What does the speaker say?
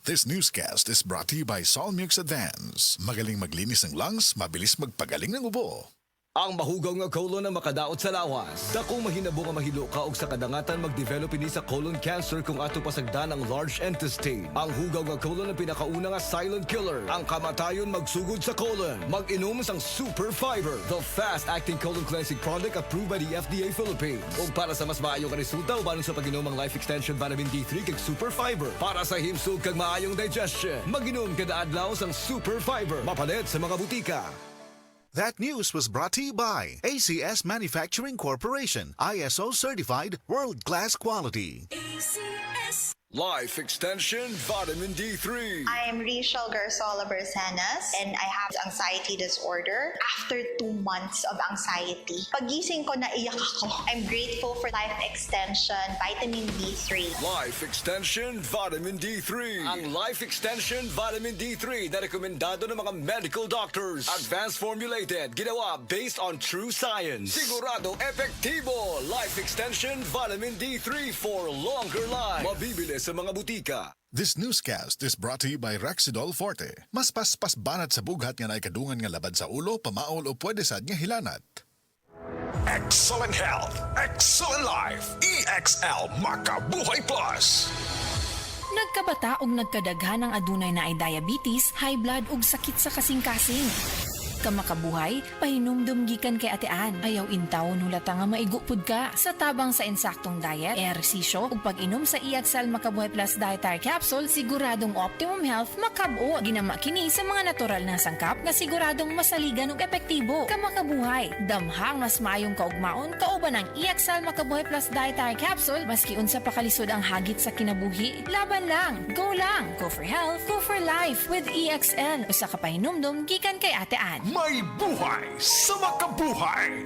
This newscast is brought to you by Solmux Advance. Magaling maglinis ng lungs, mabilis magpagaling ng ubo. Ang mahugaw nga colon na makadaot sa lawas. Dako mahinabo nga mahilo ka og sa kadangatan mag-develop ini sa colon cancer kung ato pasagdan ang large intestine. Ang hugaw nga colon ang pinakauna nga silent killer. Ang kamatayon magsugod sa colon. Mag-inom sang Super Fiber, the fast-acting colon cleansing product approved by the FDA Philippines. Ug para sa mas maayo nga resulta ubanon sa pag-inom ang Life Extension Vitamin D3 kag Super Fiber. Para sa himsog kag maayong digestion, mag-inom kada adlaw sang Super Fiber. Mapalit sa mga butika. That news was brought to you by ACS Manufacturing Corporation, ISO certified world-class quality. ACS. Life Extension Vitamin D3. I'm Rachel Garzola Bersanas and I have anxiety disorder. After 2 months of anxiety, pagising ko naiyak ako. I'm grateful for Life Extension Vitamin D3. Life Extension Vitamin D3. Ang Life Extension Vitamin D3 na rekomendado ng mga medical doctors. Advanced formulated, ginawa based on true science. Sigurado epektibo. Life Extension Vitamin D3 for longer life. Mabibili sa mga butika. This newscast is brought to you by Rexidol Forte. Mas paspas banat sa bughat nga naikadungan nga labad sa ulo, pamaol o pwede sad nga hilanat. Excellent health, excellent life. EXL Makabuhay Plus. Nagkabata og nagkadaghan ang adunay na ay diabetes, high blood ug sakit sa kasing-kasing. Kamakabuhay, pahinumdum gikan kay atean. Ayaw intaw nulata nga maigupod ka. Sa tabang sa insaktong diet, ehersisyo ug pag-inom sa EXL Makabuhay Plus Dietary Capsule, siguradong optimum health makabuo. Ginama kini sa mga natural na sangkap nga siguradong masaligan ug epektibo. Kamakabuhay, damhang mas maayong kaugmaon kauban ang EXL Makabuhay Plus Dietary Capsule maski unsa pa kalisod ang hagit sa kinabuhi. Laban lang, go lang. Go for health, go for life with EXL. Usa ka pahinumdum gikan kay atean. May buhay sa makabuhay.